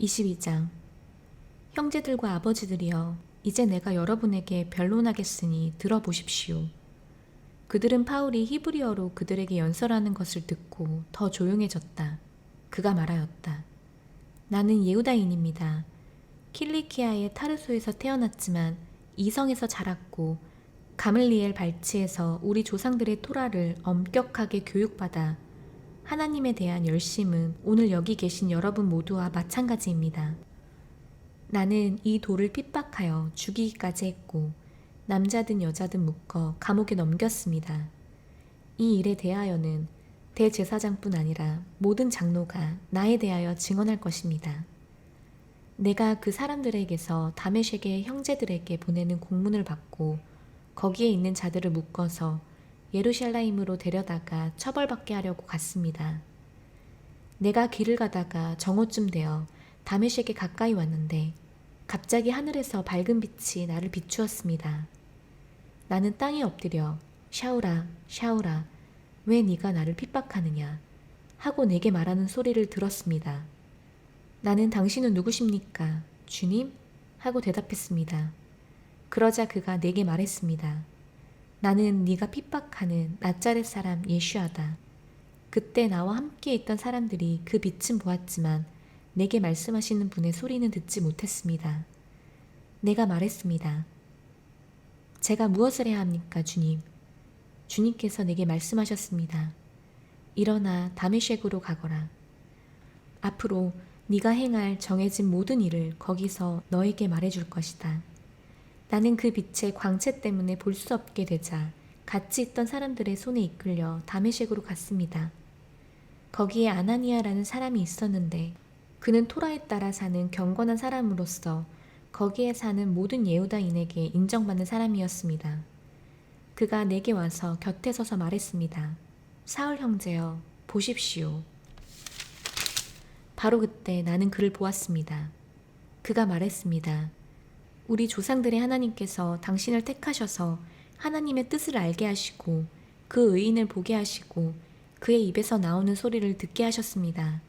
22장. 형제들과 아버지들이여, 이제 내가 여러분에게 변론하겠으니 들어보십시오. 그들은 파울이 히브리어로 그들에게 연설하는 것을 듣고 더 조용해졌다. 그가 말하였다. 나는 예후다인입니다. 킬리키아의 타르소에서 태어났지만 이성에서 자랐고 가물리엘 발치에서 우리 조상들의 토라를 엄격하게 교육받아 하나님에 대한 열심은 오늘 여기 계신 여러분 모두와 마찬가지입니다. 나는 이 돌을 핍박하여 죽이기까지 했고 남자든 여자든 묶어 감옥에 넘겼습니다. 이 일에 대하여는 대제사장뿐 아니라 모든 장로가 나에 대하여 증언할 것입니다. 내가 그 사람들에게서 다메섹의 형제들에게 보내는 공문을 받고 거기에 있는 자들을 묶어서 예루살렘으로 데려다가 처벌받게 하려고 갔습니다. 내가 길을 가다가 정오쯤 되어 다메섹에 가까이 왔는데 갑자기 하늘에서 밝은 빛이 나를 비추었습니다. 나는 땅에 엎드려 샤울아, 샤울아, 왜 네가 나를 핍박하느냐 하고 내게 말하는 소리를 들었습니다. 나는 당신은 누구십니까? 주님? 하고 대답했습니다. 그러자 그가 내게 말했습니다. 나는 네가 핍박하는 나자렛 사람 예슈아다. 그때 나와 함께 있던 사람들이 그 빛은 보았지만 내게 말씀하시는 분의 소리는 듣지 못했습니다. 내가 말했습니다. 제가 무엇을 해야 합니까, 주님? 주님께서 내게 말씀하셨습니다. 일어나 다메섹으로 가거라. 앞으로 네가 행할 정해진 모든 일을 거기서 너에게 말해줄 것이다. 나는 그 빛의 광채 때문에 볼 수 없게 되자 같이 있던 사람들의 손에 이끌려 다메섹으로 갔습니다. 거기에 아나니아라는 사람이 있었는데 그는 토라에 따라 사는 경건한 사람으로서 거기에 사는 모든 예후다인에게 인정받는 사람이었습니다. 그가 내게 와서 곁에 서서 말했습니다. 사울 형제여, 보십시오. 바로 그때 나는 그를 보았습니다. 그가 말했습니다. 우리 조상들의 하나님께서 당신을 택하셔서 하나님의 뜻을 알게 하시고 그 의인을 보게 하시고 그의 입에서 나오는 소리를 듣게 하셨습니다.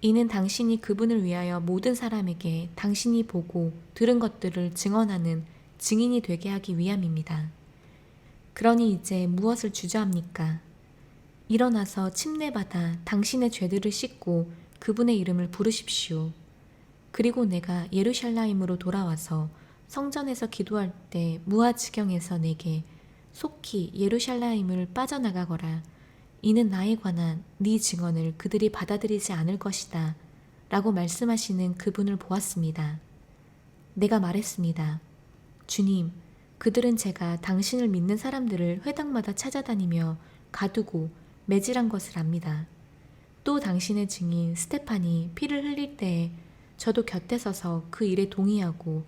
이는 당신이 그분을 위하여 모든 사람에게 당신이 보고 들은 것들을 증언하는 증인이 되게 하기 위함입니다. 그러니 이제 무엇을 주저합니까? 일어나서 침례받아 당신의 죄들을 씻고 그분의 이름을 부르십시오. 그리고 내가 예루살렘으로 돌아와서 성전에서 기도할 때 무아지경에서 내게 속히 예루살렘을 빠져나가거라. 이는 나에 관한 네 증언을 그들이 받아들이지 않을 것이다. 라고 말씀하시는 그분을 보았습니다. 내가 말했습니다. 주님, 그들은 제가 당신을 믿는 사람들을 회당마다 찾아다니며 가두고 매질한 것을 압니다. 또 당신의 증인 스테판이 피를 흘릴 때에 저도 곁에 서서 그 일에 동의하고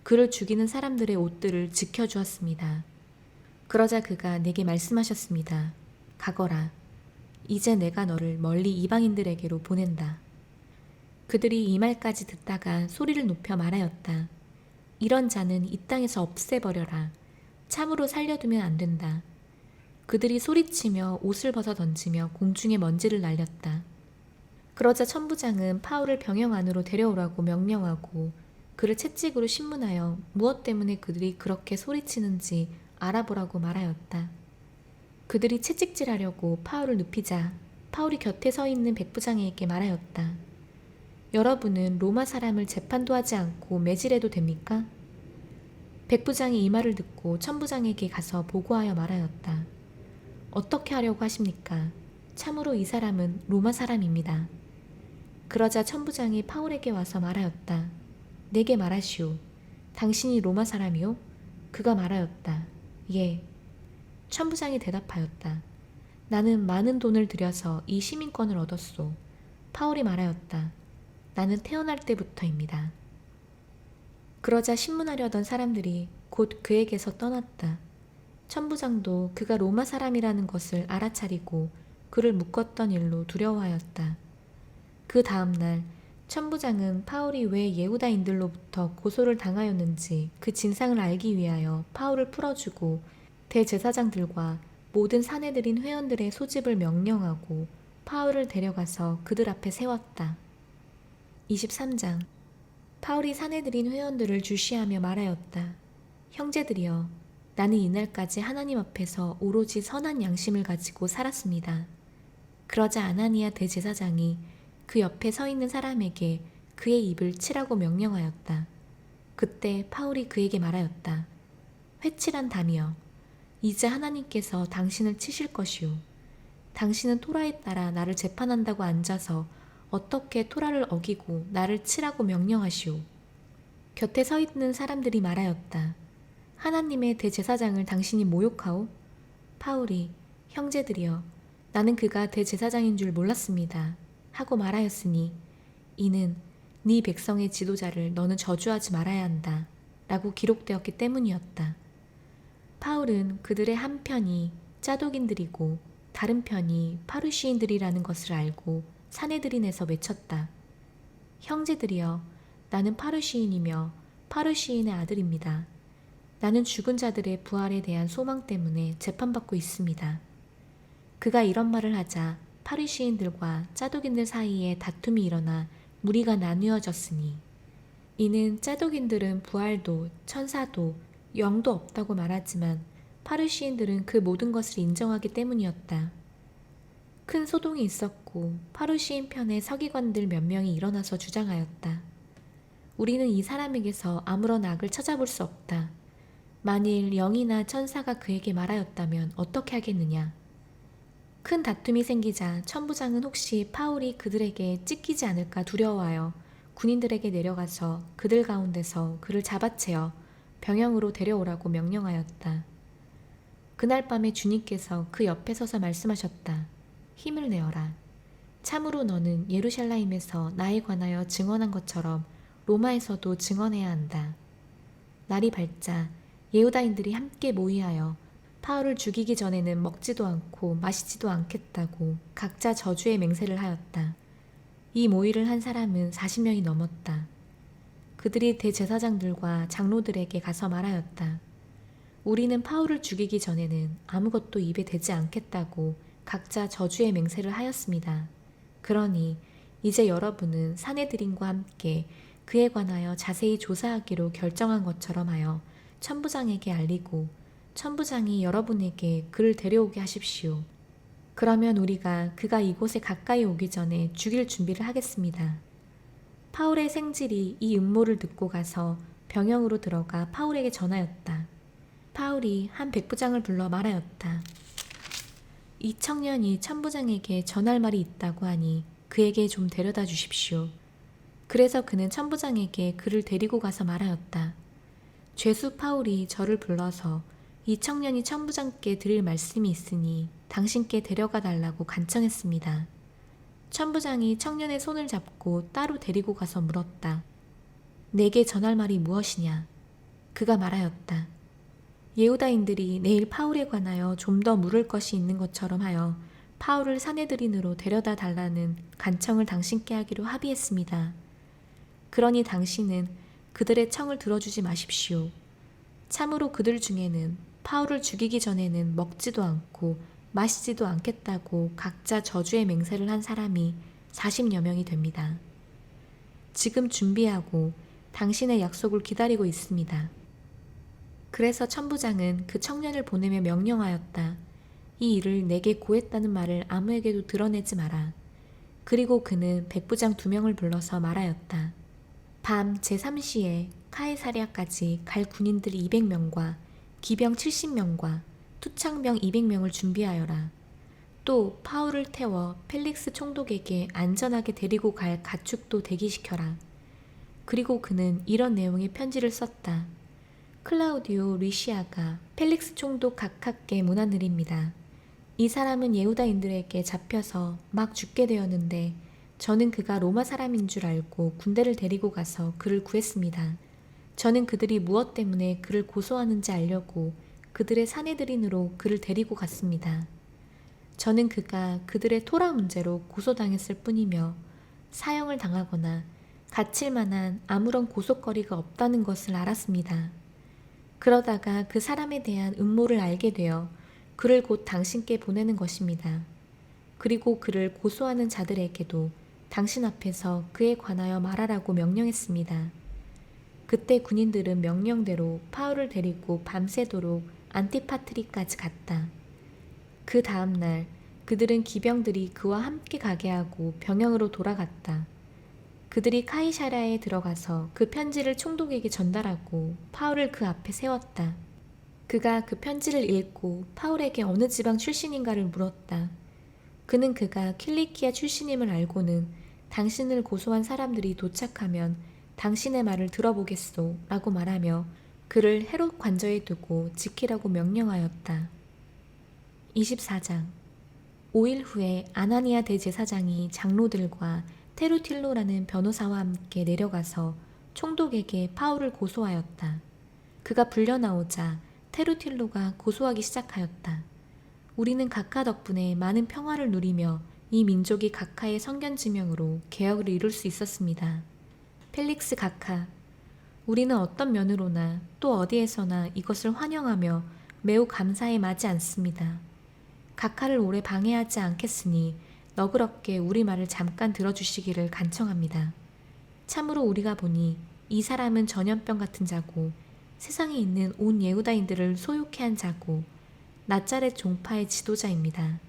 그를 죽이는 사람들의 옷들을 지켜주었습니다. 그러자 그가 내게 말씀하셨습니다. 가거라. 이제 내가 너를 멀리 이방인들에게로 보낸다. 그들이 이 말까지 듣다가 소리를 높여 말하였다. 이런 자는 이 땅에서 없애버려라. 참으로 살려두면 안 된다. 그들이 소리치며 옷을 벗어 던지며 공중에 먼지를 날렸다. 그러자 천부장은 파울을 병영 안으로 데려오라고 명령하고 그를 채찍으로 신문하여 무엇 때문에 그들이 그렇게 소리치는지 알아보라고 말하였다. 그들이 채찍질하려고 파울을 눕히자 파울이 곁에 서 있는 백부장에게 말하였다. 여러분은 로마 사람을 재판도 하지 않고 매질해도 됩니까? 백부장이 이 말을 듣고 천부장에게 가서 보고하여 말하였다. 어떻게 하려고 하십니까? 참으로 이 사람은 로마 사람입니다. 그러자 천부장이 파울에게 와서 말하였다. 내게 말하시오. 당신이 로마 사람이오? 그가 말하였다. 예. 천부장이 대답하였다. 나는 많은 돈을 들여서 이 시민권을 얻었소. 파울이 말하였다. 나는 태어날 때부터입니다. 그러자 신문하려던 사람들이 곧 그에게서 떠났다. 천부장도 그가 로마 사람이라는 것을 알아차리고 그를 묶었던 일로 두려워하였다. 그 다음날 천부장은 파울이 왜 예후다인들로부터 고소를 당하였는지 그 진상을 알기 위하여 파울을 풀어주고 대제사장들과 모든 사내들인 회원들의 소집을 명령하고 파울을 데려가서 그들 앞에 세웠다. 23장. 바울이 사내들인 회원들을 주시하며 말하였다. 형제들이여, 나는 이날까지 하나님 앞에서 오로지 선한 양심을 가지고 살았습니다. 그러자 아나니아 대제사장이 그 옆에 서 있는 사람에게 그의 입을 치라고 명령하였다. 그때 바울이 그에게 말하였다. 회칠한 담이여, 이제 하나님께서 당신을 치실 것이오. 당신은 토라에 따라 나를 재판한다고 앉아서 어떻게 토라를 어기고 나를 치라고 명령하시오. 곁에 서 있는 사람들이 말하였다. 하나님의 대제사장을 당신이 모욕하오? 바울이 형제들이여, 나는 그가 대제사장인 줄 몰랐습니다. 하고 말하였으니 이는 네 백성의 지도자를 너는 저주하지 말아야 한다. 라고 기록되었기 때문이었다. 바울은 그들의 한 편이 짜독인들이고 다른 편이 파르시인들이라는 것을 알고 사내들인에서 외쳤다. 형제들이여, 나는 파르시인이며 파르시인의 아들입니다. 나는 죽은 자들의 부활에 대한 소망 때문에 재판받고 있습니다. 그가 이런 말을 하자 파르시인들과 짜독인들 사이에 다툼이 일어나 무리가 나뉘어졌으니 이는 짜독인들은 부활도 천사도 영도 없다고 말하지만 파르시인들은 그 모든 것을 인정하기 때문이었다. 큰 소동이 있었고 파르시인 편의 서기관들 몇 명이 일어나서 주장하였다. 우리는 이 사람에게서 아무런 악을 찾아볼 수 없다. 만일 영이나 천사가 그에게 말하였다면 어떻게 하겠느냐. 큰 다툼이 생기자 천부장은 혹시 바울이 그들에게 찢기지 않을까 두려워하여 군인들에게 내려가서 그들 가운데서 그를 잡아채어 병영으로 데려오라고 명령하였다. 그날 밤에 주님께서 그 옆에 서서 말씀하셨다. 힘을 내어라. 참으로 너는 예루살렘에서 나에 관하여 증언한 것처럼 로마에서도 증언해야 한다. 날이 밝자 예후다인들이 함께 모의하여 바울을 죽이기 전에는 먹지도 않고 마시지도 않겠다고 각자 저주의 맹세를 하였다. 이 모의를 한 사람은 40명이 넘었다. 그들이 대제사장들과 장로들에게 가서 말하였다. 우리는 바울을 죽이기 전에는 아무것도 입에 대지 않겠다고 각자 저주의 맹세를 하였습니다. 그러니 이제 여러분은 사내들인과 함께 그에 관하여 자세히 조사하기로 결정한 것처럼 하여 천부장에게 알리고 천부장이 여러분에게 그를 데려오게 하십시오. 그러면 우리가 그가 이곳에 가까이 오기 전에 죽일 준비를 하겠습니다. 바울의 생질이 이 음모를 듣고 가서 병영으로 들어가 바울에게 전하였다. 바울이 한 백부장을 불러 말하였다. 이 청년이 천부장에게 전할 말이 있다고 하니 그에게 좀 데려다 주십시오. 그래서 그는 천부장에게 그를 데리고 가서 말하였다. 죄수 바울이 저를 불러서 이 청년이 천부장께 드릴 말씀이 있으니 당신께 데려가 달라고 간청했습니다. 천부장이 청년의 손을 잡고 따로 데리고 가서 물었다. 내게 전할 말이 무엇이냐? 그가 말하였다. 예후다인들이 내일 바울에 관하여 좀 더 물을 것이 있는 것처럼 하여 바울을 사내들인으로 데려다 달라는 간청을 당신께 하기로 합의했습니다. 그러니 당신은 그들의 청을 들어주지 마십시오. 참으로 그들 중에는 바울을 죽이기 전에는 먹지도 않고 마시지도 않겠다고 각자 저주의 맹세를 한 사람이 40여 명이 됩니다. 지금 준비하고 당신의 약속을 기다리고 있습니다. 그래서 천부장은 그 청년을 보내며 명령하였다. 이 일을 내게 고했다는 말을 아무에게도 드러내지 마라. 그리고 그는 백부장 2명을 불러서 말하였다. 밤 제3시에 카이사랴까지 갈 군인들 200명과 기병 70명과 투창병 200명을 준비하여라. 또 바울을 태워 펠릭스 총독에게 안전하게 데리고 갈 가축도 대기시켜라. 그리고 그는 이런 내용의 편지를 썼다. 클라우디오 리시아가 펠릭스 총독 각하께 문안드립니다. 이 사람은 예후다인들에게 잡혀서 막 죽게 되었는데 저는 그가 로마 사람인 줄 알고 군대를 데리고 가서 그를 구했습니다. 저는 그들이 무엇 때문에 그를 고소하는지 알려고 그들의 사내들인으로 그를 데리고 갔습니다. 저는 그가 그들의 토라 문제로 고소당했을 뿐이며 사형을 당하거나 갇힐 만한 아무런 고속거리가 없다는 것을 알았습니다. 그러다가 그 사람에 대한 음모를 알게 되어 그를 곧 당신께 보내는 것입니다. 그리고 그를 고소하는 자들에게도 당신 앞에서 그에 관하여 말하라고 명령했습니다. 그때 군인들은 명령대로 파울을 데리고 밤새도록 안티파트리까지 갔다. 그 다음 날 그들은 기병들이 그와 함께 가게 하고 병영으로 돌아갔다. 그들이 카이사랴에 들어가서 그 편지를 총독에게 전달하고 파울을 그 앞에 세웠다. 그가 그 편지를 읽고 파울에게 어느 지방 출신인가를 물었다. 그는 그가 킬리키아 출신임을 알고는 당신을 고소한 사람들이 도착하면 당신의 말을 들어보겠소 라고 말하며 그를 헤롯 관저에 두고 지키라고 명령하였다. 24장 5일 후에 아나니아 대제사장이 장로들과 테루틸로라는 변호사와 함께 내려가서 총독에게 파울을 고소하였다. 그가 불려나오자 테루틸로가 고소하기 시작하였다. 우리는 각하 덕분에 많은 평화를 누리며 이 민족이 각하의 성견지명으로 개혁을 이룰 수 있었습니다. 펠릭스 각하, 우리는 어떤 면으로나 또 어디에서나 이것을 환영하며 매우 감사에 마지 않습니다. 각하를 오래 방해하지 않겠으니 너그럽게 우리 말을 잠깐 들어주시기를 간청합니다. 참으로 우리가 보니 이 사람은 전염병 같은 자고 세상에 있는 온 예후다인들을 소욕해 한 자고 나자렛 종파의 지도자입니다.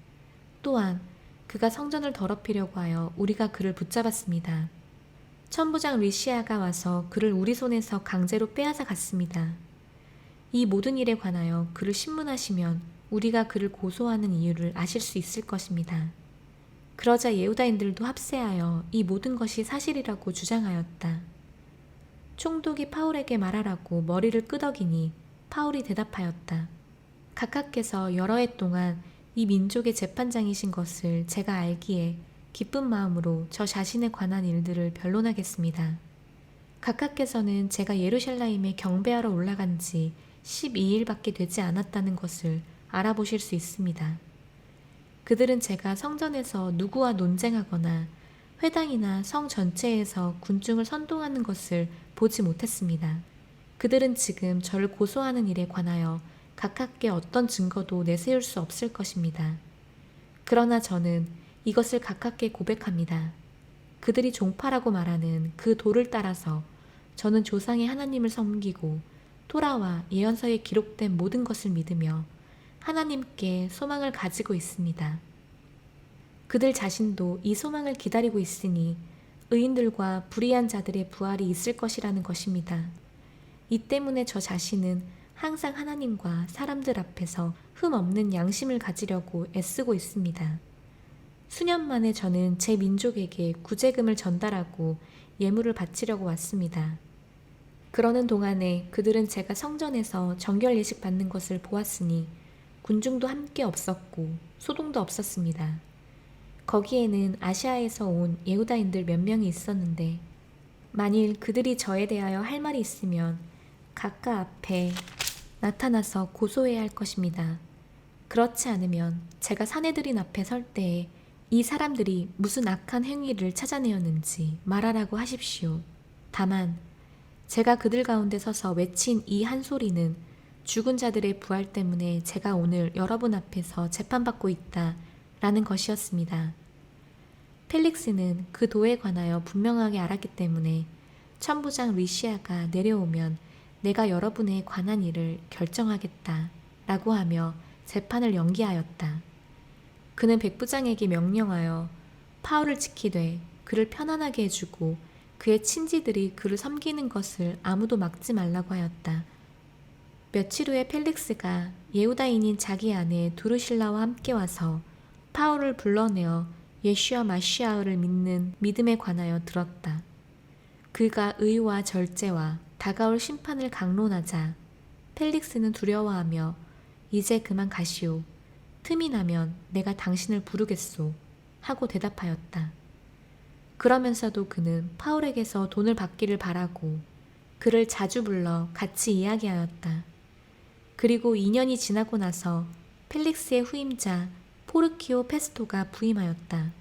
또한 그가 성전을 더럽히려고 하여 우리가 그를 붙잡았습니다. 천부장 리시아가 와서 그를 우리 손에서 강제로 빼앗아 갔습니다. 이 모든 일에 관하여 그를 신문하시면 우리가 그를 고소하는 이유를 아실 수 있을 것입니다. 그러자 예후다인들도 합세하여 이 모든 것이 사실이라고 주장하였다. 총독이 파울에게 말하라고 머리를 끄덕이니 파울이 대답하였다. 각하께서 여러 해 동안 이 민족의 재판장이신 것을 제가 알기에 기쁜 마음으로 저 자신에 관한 일들을 변론하겠습니다. 각하께서는 제가 예루살렘에 경배하러 올라간 지 12일밖에 되지 않았다는 것을 알아보실 수 있습니다. 그들은 제가 성전에서 누구와 논쟁하거나 회당이나 성 전체에서 군중을 선동하는 것을 보지 못했습니다. 그들은 지금 저를 고소하는 일에 관하여 각하께 어떤 증거도 내세울 수 없을 것입니다. 그러나 저는 이것을 각하께 고백합니다. 그들이 종파라고 말하는 그 도를 따라서 저는 조상의 하나님을 섬기고 토라와 예언서에 기록된 모든 것을 믿으며 하나님께 소망을 가지고 있습니다. 그들 자신도 이 소망을 기다리고 있으니 의인들과 불의한 자들의 부활이 있을 것이라는 것입니다. 이 때문에 저 자신은 항상 하나님과 사람들 앞에서 흠 없는 양심을 가지려고 애쓰고 있습니다. 수년 만에 저는 제 민족에게 구제금을 전달하고 예물을 바치려고 왔습니다. 그러는 동안에 그들은 제가 성전에서 정결 예식 받는 것을 보았으니 군중도 함께 없었고 소동도 없었습니다. 거기에는 아시아에서 온 예후다인들 몇 명이 있었는데 만일 그들이 저에 대하여 할 말이 있으면 각하 앞에 나타나서 고소해야 할 것입니다. 그렇지 않으면 제가 사내들인 앞에 설 때에 이 사람들이 무슨 악한 행위를 찾아내었는지 말하라고 하십시오. 다만 제가 그들 가운데 서서 외친 이 한 소리는 죽은 자들의 부활 때문에 제가 오늘 여러분 앞에서 재판받고 있다 라는 것이었습니다. 펠릭스는 그 도에 관하여 분명하게 알았기 때문에 천부장 리시아가 내려오면 내가 여러분에 관한 일을 결정하겠다 라고 하며 재판을 연기하였다. 그는 백부장에게 명령하여 파울을 지키되 그를 편안하게 해주고 그의 친지들이 그를 섬기는 것을 아무도 막지 말라고 하였다. 며칠 후에 펠릭스가 예후다인인 자기 아내 두루실라와 함께 와서 파울을 불러내어 예슈아 마시아를 믿는 믿음에 관하여 들었다. 그가 의와 절제와 다가올 심판을 강론하자 펠릭스는 두려워하며 이제 그만 가시오. 틈이 나면 내가 당신을 부르겠소 하고 대답하였다. 그러면서도 그는 파울에게서 돈을 받기를 바라고 그를 자주 불러 같이 이야기하였다. 그리고 2년이 지나고 나서 펠릭스의 후임자 포르키오 페스토가 부임하였다.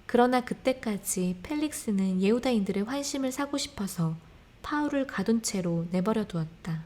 그러나 그때까지 펠릭스는 예후다인들의 환심을 사고 싶어서 파울을 가둔 채로 내버려 두었다.